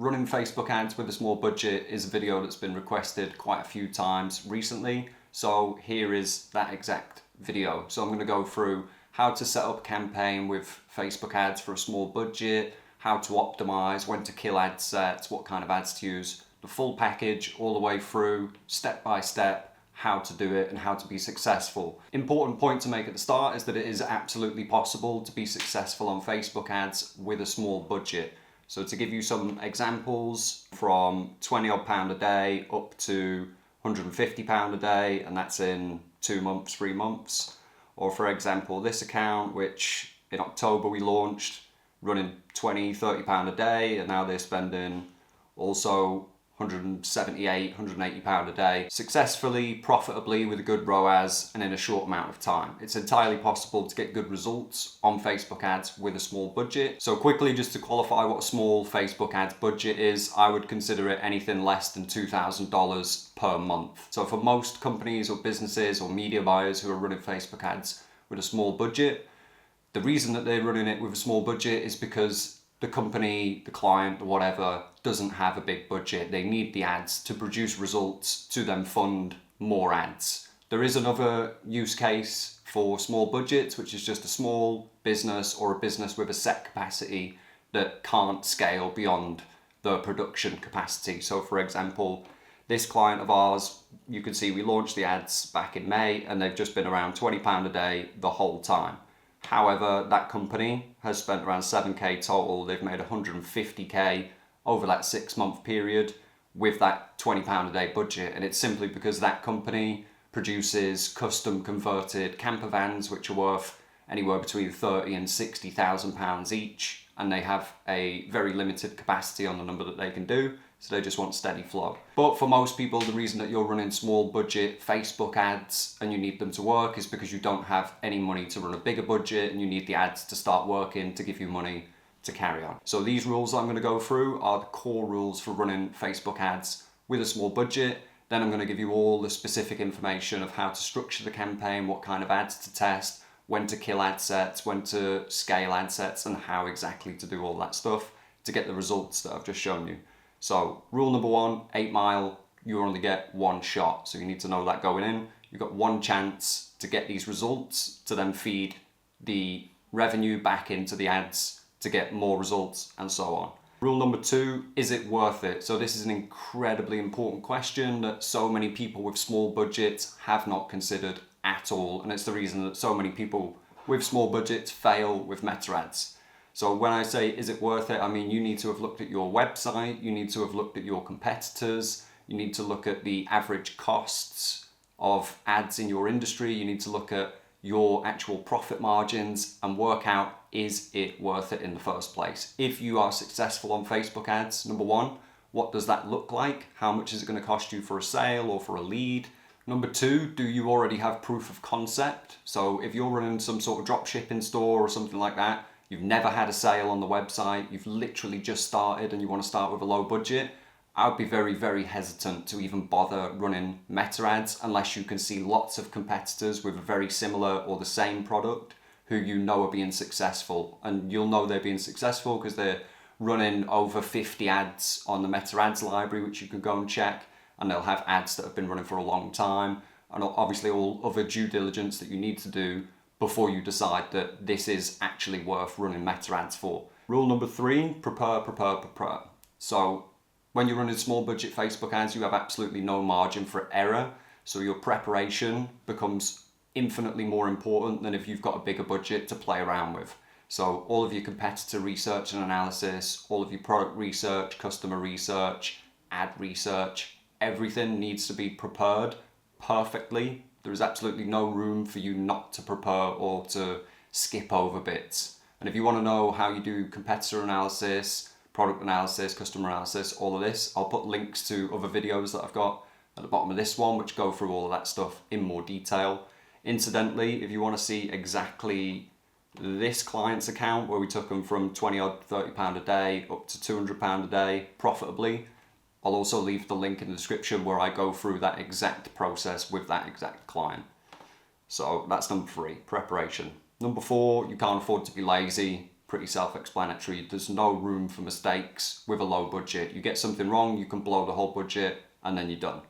Running Facebook ads with a small budget is a video that's been requested quite a few times recently. So here is that exact video. So I'm going to go through how to set up a campaign with Facebook ads for a small budget, how to optimize, when to kill ad sets, what kind of ads to use, the full package all the way through, step by step, how to do it and how to be successful. Important point to make at the start is that it is absolutely possible to be successful on Facebook ads with a small budget. So to give you some examples, from £20 odd a day up to £150 a day, and that's in 2 months, 3 months. Or for example, this account, which in October we launched, running £20, £30 a day, and now they're spending also £178, £180 a day, successfully, profitably, with a good ROAS and in a short amount of time. It's entirely possible to get good results on Facebook ads with a small budget. So quickly, just to qualify what a small Facebook ads budget is, I would consider it anything less than $2,000 per month. So for most companies or businesses or media buyers who are running Facebook ads with a small budget, the reason that they're running it with a small budget is because the company, the client, or whatever, doesn't have a big budget. They need the ads to produce results to then fund more ads. There is another use case for small budgets, which is just a small business or a business with a set capacity that can't scale beyond the production capacity. So for example, this client of ours, you can see we launched the ads back in May and they've just been around £20 a day the whole time. However, that company has spent around 7k total. They've made 150k over that 6-month period with that £20 a day budget. And it's simply because that company produces custom converted camper vans, which are worth anywhere between £30,000 and £60,000 each. And they have a very limited capacity on the number that they can do. So they just want steady flow. But for most people, the reason that you're running small budget Facebook ads and you need them to work is because you don't have any money to run a bigger budget and you need the ads to start working to give you money to carry on. So these rules I'm going to go through are the core rules for running Facebook ads with a small budget. Then I'm going to give you all the specific information of how to structure the campaign, what kind of ads to test, when to kill ad sets, when to scale ad sets, and how exactly to do all that stuff to get the results that I've just shown you. So rule number 1, 8 Mile, you only get one shot. So you need to know that going in. You've got one chance to get these results to then feed the revenue back into the ads to get more results and so on. Rule number 2, is it worth it? So this is an incredibly important question that so many people with small budgets have not considered at all. And it's the reason that so many people with small budgets fail with meta ads. So when I say, is it worth it? I mean, you need to have looked at your website, you need to have looked at your competitors, you need to look at the average costs of ads in your industry, you need to look at your actual profit margins and work out, is it worth it in the first place? If you are successful on Facebook ads, number 1, what does that look like? How much is it going to cost you for a sale or for a lead? Number 2, do you already have proof of concept? So if you're running some sort of drop shipping store or something like that, you've never had a sale on the website, you've literally just started and you want to start with a low budget, I would be very, very hesitant to even bother running meta ads unless you can see lots of competitors with a very similar or the same product who you know are being successful. And you'll know they're being successful because they're running over 50 ads on the meta ads library, which you can go and check, and they'll have ads that have been running for a long time, and obviously all other due diligence that you need to do before you decide that this is actually worth running meta ads for. Rule number 3, prepare. So when you're running small budget Facebook ads, you have absolutely no margin for error. So your preparation becomes infinitely more important than if you've got a bigger budget to play around with. So all of your competitor research and analysis, all of your product research, customer research, ad research, everything needs to be prepared perfectly. There is absolutely no room for you not to prepare or to skip over bits. And if you want to know how you do competitor analysis, product analysis, customer analysis, all of this, I'll put links to other videos that I've got at the bottom of this one, which go through all of that stuff in more detail. Incidentally, if you want to see exactly this client's account where we took them from £20 odd, £30 a day up to £200 a day profitably, I'll also leave the link in the description where I go through that exact process with that exact client. So that's number 3, preparation. Number 4, you can't afford to be lazy. pretty self-explanatory. There's no room for mistakes with a low budget. You get something wrong, you can blow the whole budget and then you're done.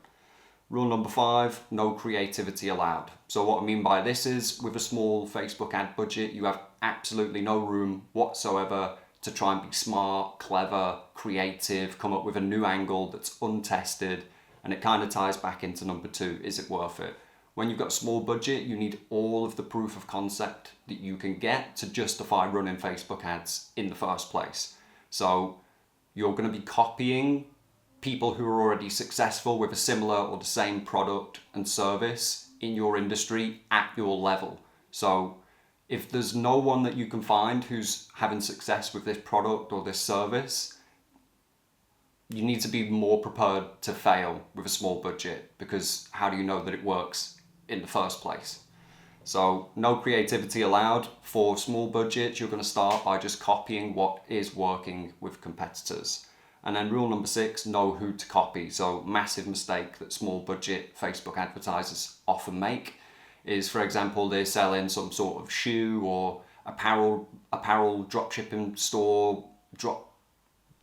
Rule number 5, no creativity allowed. So what I mean by this is, with a small Facebook ad budget, you have absolutely no room whatsoever to try and be smart, clever, creative, come up with a new angle that's untested. And it kind of ties back into number 2, is it worth it? When you've got a small budget, you need all of the proof of concept that you can get to justify running Facebook ads in the first place. So you're going to be copying people who are already successful with a similar or the same product and service in your industry at your level. So if there's no one that you can find who's having success with this product or this service, you need to be more prepared to fail with a small budget, because how do you know that it works in the first place? So no creativity allowed. For small budgets, you're going to start by just copying what is working with competitors. And then rule number 6, know who to copy. So massive mistake that small budget Facebook advertisers often make is, for example, they're selling some sort of shoe or apparel dropshipping store, drop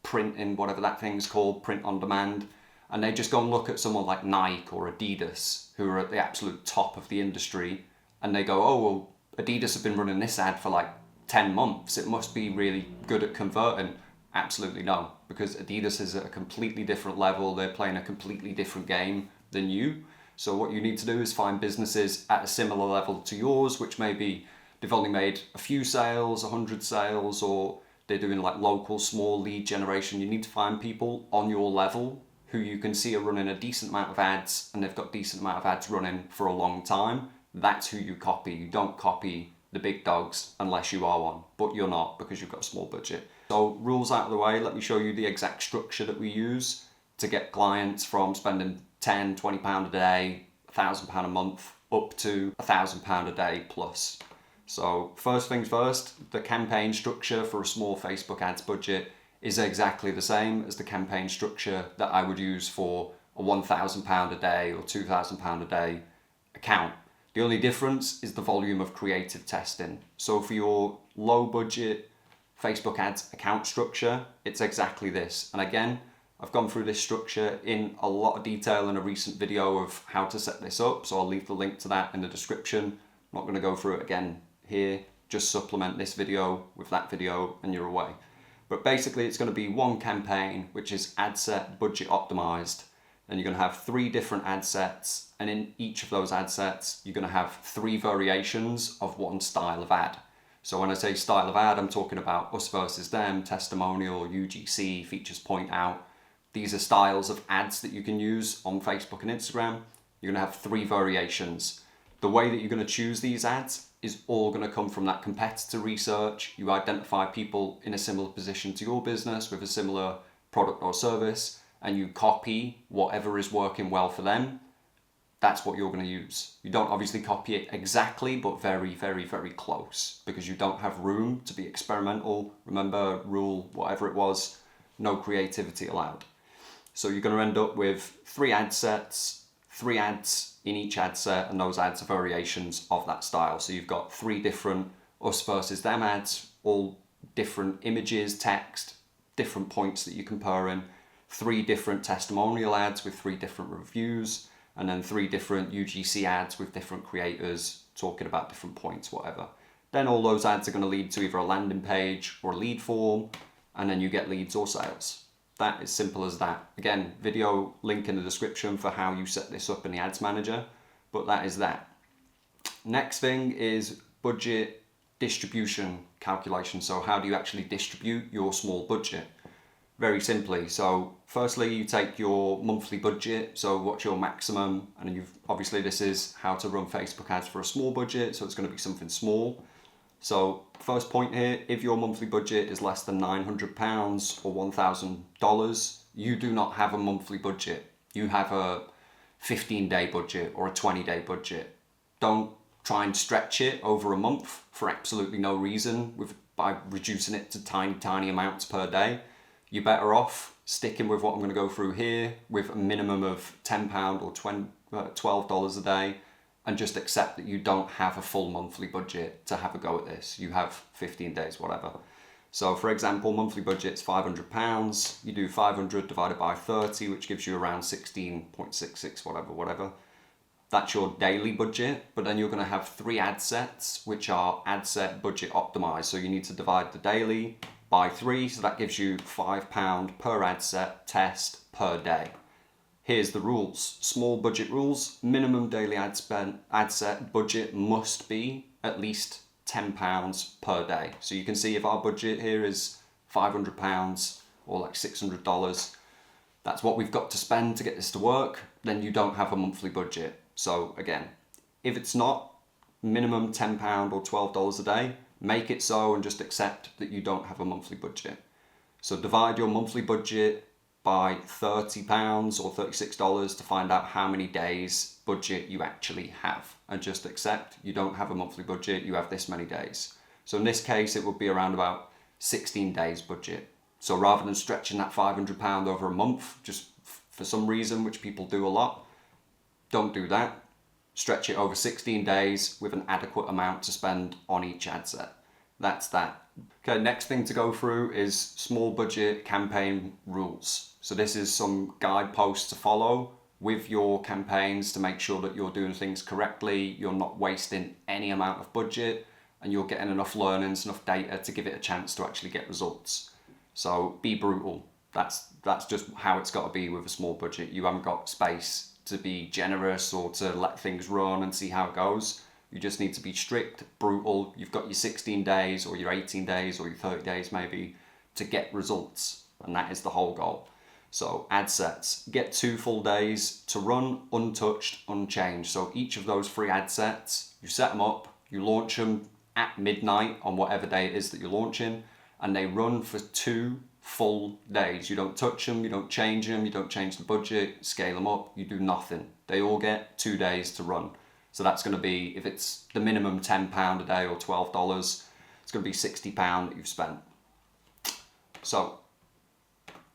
printing, whatever that thing's called, print on demand. And they just go and look at someone like Nike or Adidas, who are at the absolute top of the industry. And they go, oh, well, Adidas have been running this ad for like 10 months. It must be really good at converting. Absolutely no, because Adidas is at a completely different level. They're playing a completely different game than you. So what you need to do is find businesses at a similar level to yours, which maybe they've only made a few sales, 100 sales, or they're doing like local small lead generation. You need to find people on your level who you can see are running a decent amount of ads, and they've got decent amount of ads running for a long time. That's who you copy. You don't copy the big dogs unless you are one, but you're not, because you've got a small budget. So rules out of the way, let me show you the exact structure that we use to get clients from spending £10, £20 a day, £1,000 a month, up to £1,000 a day plus. So first things first, the campaign structure for a small Facebook ads budget is exactly the same as the campaign structure that I would use for a £1,000 a day or £2,000 a day account. The only difference is the volume of creative testing. So for your low budget Facebook ads account structure, it's exactly this. And again, I've gone through this structure in a lot of detail in a recent video of how to set this up. So I'll leave the link to that in the description. I'm not going to go through it again here. Just supplement this video with that video and you're away. But basically it's going to be one campaign, which is ad set budget optimized. Then you're going to have 3 different ad sets, and in each of those ad sets, you're going to have 3 variations of one style of ad. So when I say style of ad, I'm talking about us versus them, testimonial, UGC, features point out. These are styles of ads that you can use on Facebook and Instagram. You're going to have 3 variations. The way that you're going to choose these ads is all going to come from that competitor research. You identify people in a similar position to your business with a similar product or service, and you copy whatever is working well for them. That's what you're going to use. You don't obviously copy it exactly, but very, very, very close, because you don't have room to be experimental. Remember, rule whatever it was, no creativity allowed. So you're going to end up with 3 ad sets, 3 ads in each ad set, and those ads are variations of that style. So you've got 3 different us versus them ads, all different images, text, different points that you compare in. 3 different testimonial ads with 3 different reviews, and then 3 different UGC ads with different creators talking about different points, whatever. Then all those ads are going to lead to either a landing page or a lead form, and then you get leads or sales. That is simple as that. Again, video link in the description for how you set this up in the ads manager, but that is that. Next thing is budget distribution calculation. So how do you actually distribute your small budget? Very simply. So firstly, you take your monthly budget. So what's your maximum? And obviously this is how to run Facebook ads for a small budget. So it's going to be something small. So first point here, if your monthly budget is less than £900 or $1,000, you do not have a monthly budget. You have a 15-day budget or a 20-day budget. Don't try and stretch it over a month for absolutely no reason by reducing it to tiny, tiny amounts per day. You're better off sticking with what I'm going to go through here with a minimum of £10 or $12 a day, and just accept that you don't have a full monthly budget to have a go at this. You have 15 days, whatever. So for example, monthly budget's £500. You do 500 divided by 30, which gives you around 16.66, whatever. That's your daily budget, but then you're going to have 3 ad sets, which are ad set budget optimized. So you need to divide the daily by 3, so that gives you £5 per ad set test per day. Here's the rules. Small budget rules. Minimum daily ad set budget must be at least £10 per day. So you can see if our budget here is £500 or like $600, that's what we've got to spend to get this to work, then you don't have a monthly budget. So again, if it's not minimum £10 or $12 a day, make it so and just accept that you don't have a monthly budget. So divide your monthly budget by £30 or $36 to find out how many days budget you actually have, and just accept you don't have a monthly budget, you have this many days. So in this case it would be around about 16 days budget. So rather than stretching that £500 over a month just for some reason, which people do a lot, don't do that. Stretch it over 16 days with an adequate amount to spend on each ad set. That's that. Okay, next thing to go through is small budget campaign rules. So this is some guideposts to follow with your campaigns to make sure that you're doing things correctly, you're not wasting any amount of budget, and you're getting enough learnings, enough data to give it a chance to actually get results. So be brutal. That's just how it's got to be with a small budget. You haven't got space to be generous or to let things run and see how it goes. You just need to be strict, brutal. You've got your 16 days or your 18 days or your 30 days maybe to get results, and that is the whole goal. So ad sets, get 2 full days to run untouched, unchanged. So each of those 3 ad sets, you set them up, you launch them at midnight on whatever day it is that you're launching, and they run for 2 full days. You don't touch them, you don't change them, you don't change the budget, scale them up, you do nothing. They all get 2 days to run. So that's going to be, if it's the minimum £10 a day or $12, it's going to be £60 that you've spent. So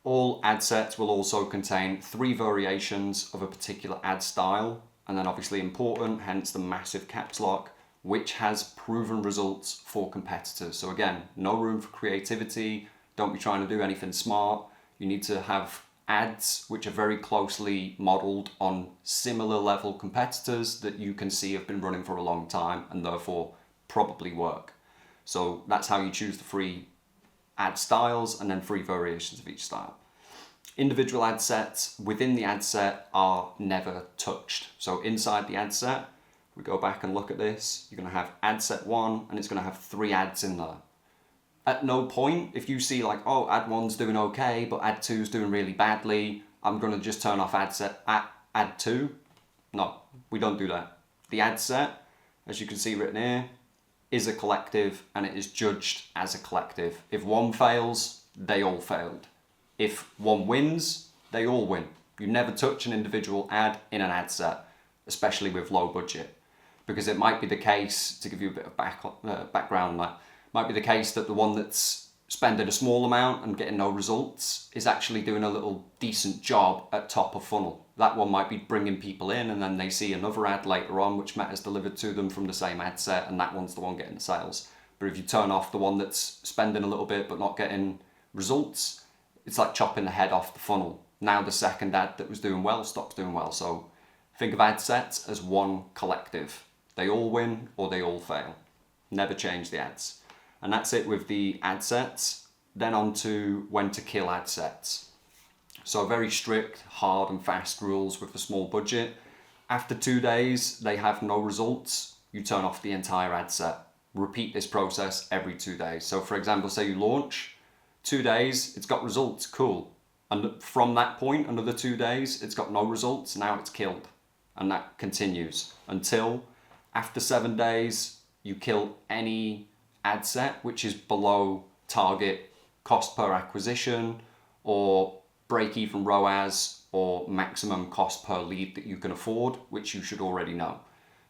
all ad sets will also contain 3 variations of a particular ad style, and then obviously important, hence the massive caps lock, which has proven results for competitors. So again, no room for creativity. Don't be trying to do anything smart. You need to have ads which are very closely modeled on similar level competitors that you can see have been running for a long time and therefore probably work. So that's how you choose the 3 ad styles and then 3 variations of each style. Individual ad sets within the ad set are never touched. So inside the ad set, we go back and look at this, you're going to have ad set 1 and it's going to have 3 ads in there. At no point, if you see like, oh, ad 1's doing okay, but ad 2's doing really badly, I'm going to just turn off ad 2. No, we don't do that. The ad set, as you can see written here, is a collective and it is judged as a collective. If one fails, they all failed. If one wins, they all win. You never touch an individual ad in an ad set, especially with low budget, because it might be the case, to give you a bit of background on that, might be the case that the one that's spending a small amount and getting no results is actually doing a little decent job at top of funnel. That one might be bringing people in and then they see another ad later on which Meta's delivered to them from the same ad set, and that one's the one getting the sales. But if you turn off the one that's spending a little bit but not getting results, it's like chopping the head off the funnel. Now the second ad that was doing well stops doing well. So think of ad sets as one collective. They all win or they all fail. Never change the ads. And that's it with the ad sets. Then on to when to kill ad sets. So very strict, hard and fast rules with the small budget. After 2 days, they have no results, you turn off the entire ad set. Repeat this process every 2 days. So for example, say you launch, 2 days, it's got results, cool. And from that point, another 2 days, it's got no results, now it's killed. And that continues until after 7 days, you kill any ad set which is below target cost per acquisition or break-even ROAS or maximum cost per lead that you can afford, which you should already know.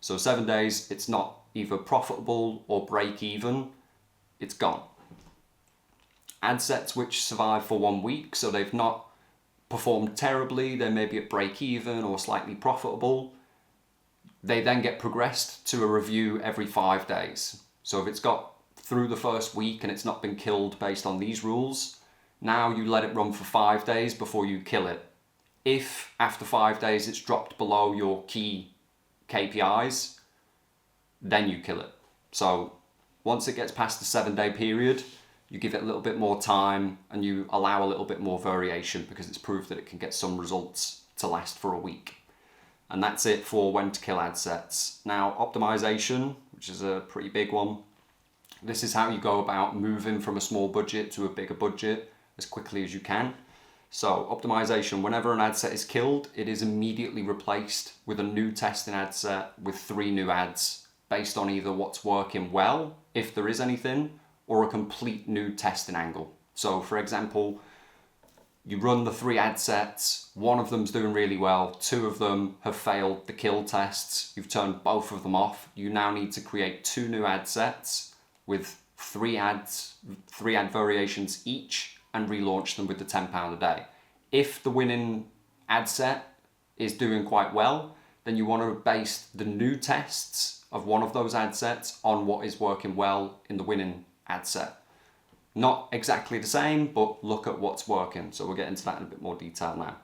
So 7 days, it's not either profitable or break-even, it's gone. Ad sets which survive for 1 week, so they've not performed terribly, they may be at break-even or slightly profitable, they then get progressed to a review every 5 days. So if it's got through the first week and it's not been killed based on these rules, now you let it run for 5 days before you kill it. If after 5 days it's dropped below your key KPIs, then you kill it. So once it gets past the 7-day period, you give it a little bit more time and you allow a little bit more variation because it's proof that it can get some results to last for a week. And that's it for when to kill ad sets. Now, optimization, which is a pretty big one. This is how you go about moving from a small budget to a bigger budget as quickly as you can. So optimization, whenever an ad set is killed, it is immediately replaced with a new testing ad set with 3 new ads based on either what's working well, if there is anything, or a complete new testing angle. So for example, you run the 3 ad sets, one of them's doing really well, 2 of them have failed the kill tests, you've turned both of them off. You now need to create 2 new ad sets with 3 ad variations each and relaunch them with the £10 a day. If the winning ad set is doing quite well, then you want to base the new tests of one of those ad sets on what is working well in the winning ad set. Not exactly the same, but look at what's working. So we'll get into that in a bit more detail now.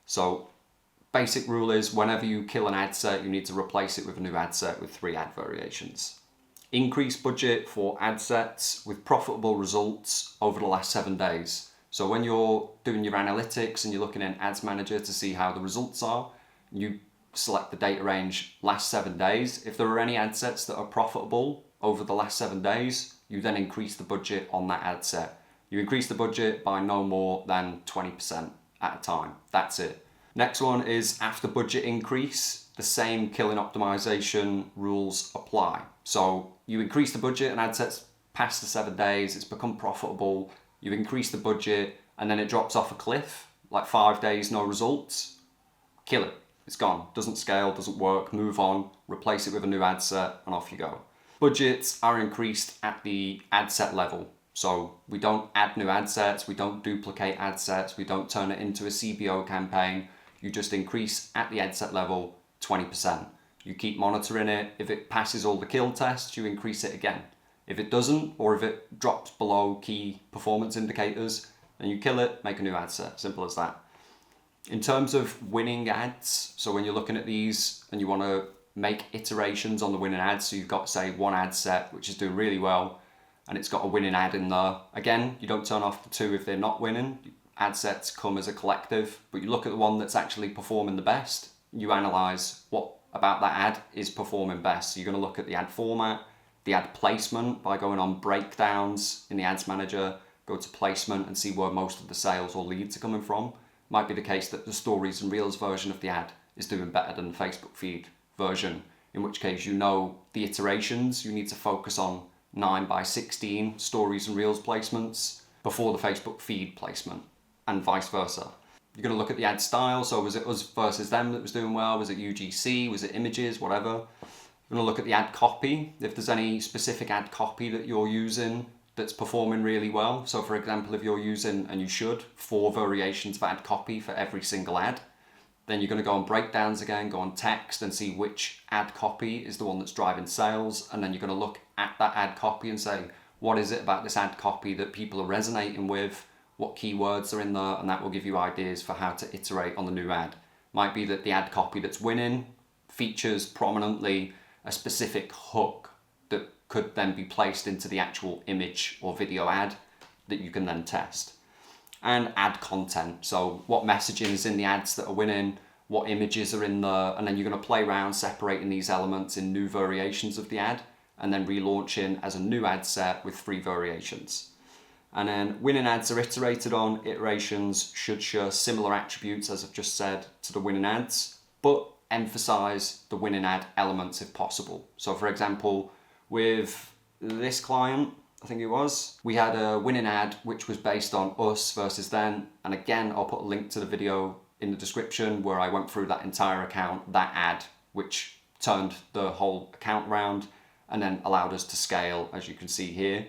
So basic rule is whenever you kill an ad set, you need to replace it with a new ad set with 3 ad variations. Increase budget for ad sets with profitable results over the last 7 days. So when you're doing your analytics and you're looking in Ads Manager to see how the results are, you select the data range last 7 days. If there are any ad sets that are profitable over the last 7 days, you then increase the budget on that ad set. You increase the budget by no more than 20% at a time. That's it. Next one is after budget increase, the same killing optimization rules apply. So you increase the budget and ad sets past the 7 days, it's become profitable, you increase the budget and then it drops off a cliff, like 5 days, no results, kill it. It's gone, doesn't scale, doesn't work, move on, replace it with a new ad set and off you go. Budgets are increased at the ad set level. So we don't add new ad sets, we don't duplicate ad sets, we don't turn it into a CBO campaign. You just increase at the ad set level 20%. You keep monitoring it. If it passes all the kill tests, you increase it again. If it doesn't, or if it drops below key performance indicators, then you kill it, make a new ad set. Simple as that. In terms of winning ads, so when you're looking at these and you want to make iterations on the winning ads, so you've got, say, one ad set which is doing really well and it's got a winning ad in there. Again, you don't turn off the 2 if they're not winning. Ad sets come as a collective, but you look at the one that's actually performing the best. You analyze what about that ad is performing best. So you're going to look at the ad format, the ad placement by going on breakdowns in the Ads Manager, go to placement and see where most of the sales or leads are coming from. Might be the case that the Stories and Reels version of the ad is doing better than the Facebook feed version, in which case you know the iterations. You need to focus on 9x16 Stories and Reels placements before the Facebook feed placement, and vice versa. You're going to look at the ad style, so was it us versus them that was doing well? Was it UGC? Was it images? Whatever. You're going to look at the ad copy, if there's any specific ad copy that you're using that's performing really well. So for example, if you're using, and you should, 4 variations of ad copy for every single ad, then you're going to go on breakdowns again, go on text and see which ad copy is the one that's driving sales. And then you're going to look at that ad copy and say, what is it about this ad copy that people are resonating with? What keywords are in there? And that will give you ideas for how to iterate on the new ad. Might be that the ad copy that's winning features prominently a specific hook that could then be placed into the actual image or video ad that you can then test. And ad content, so what messaging is in the ads that are winning, what images are in there, and then you're going to play around separating these elements in new variations of the ad and then relaunching as a new ad set with 3 variations. And then winning ads are iterated on. Iterations should share similar attributes, as I've just said, to the winning ads, but emphasize the winning ad elements if possible. So for example, with this client, I think it was, we had a winning ad which was based on us versus them. And again, I'll put a link to the video in the description where I went through that entire account, that ad, which turned the whole account around and then allowed us to scale, as you can see here.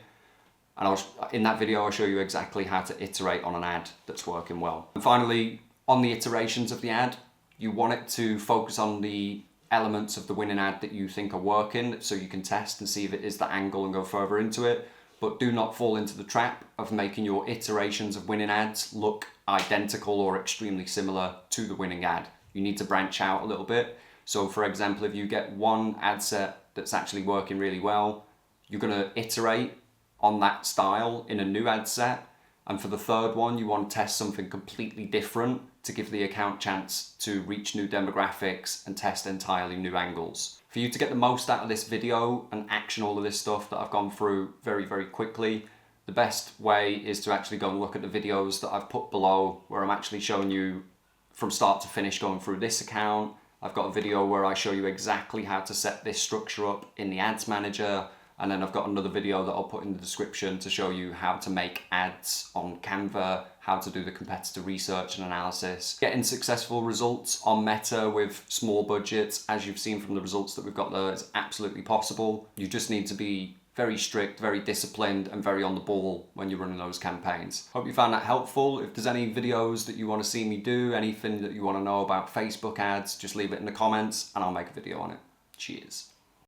And in that video, I'll show you exactly how to iterate on an ad that's working well. And finally, on the iterations of the ad, you want it to focus on the elements of the winning ad that you think are working so you can test and see if it is the angle and go further into it. But do not fall into the trap of making your iterations of winning ads look identical or extremely similar to the winning ad. You need to branch out a little bit. So for example, if you get one ad set that's actually working really well, you're going to iterate on that style in a new ad set. And for the third one, you want to test something completely different to give the account chance to reach new demographics and test entirely new angles. For you to get the most out of this video and action all of this stuff that I've gone through very, very quickly, the best way is to actually go and look at the videos that I've put below where I'm actually showing you from start to finish going through this account. I've got a video where I show you exactly how to set this structure up in the ads manager. And then I've got another video that I'll put in the description to show you how to make ads on Canva, how to do the competitor research and analysis. Getting successful results on Meta with small budgets, as you've seen from the results that we've got there, is absolutely possible. You just need to be very strict, very disciplined, and very on the ball when you're running those campaigns. Hope you found that helpful. If there's any videos that you want to see me do, anything that you want to know about Facebook ads, just leave it in the comments and I'll make a video on it. Cheers.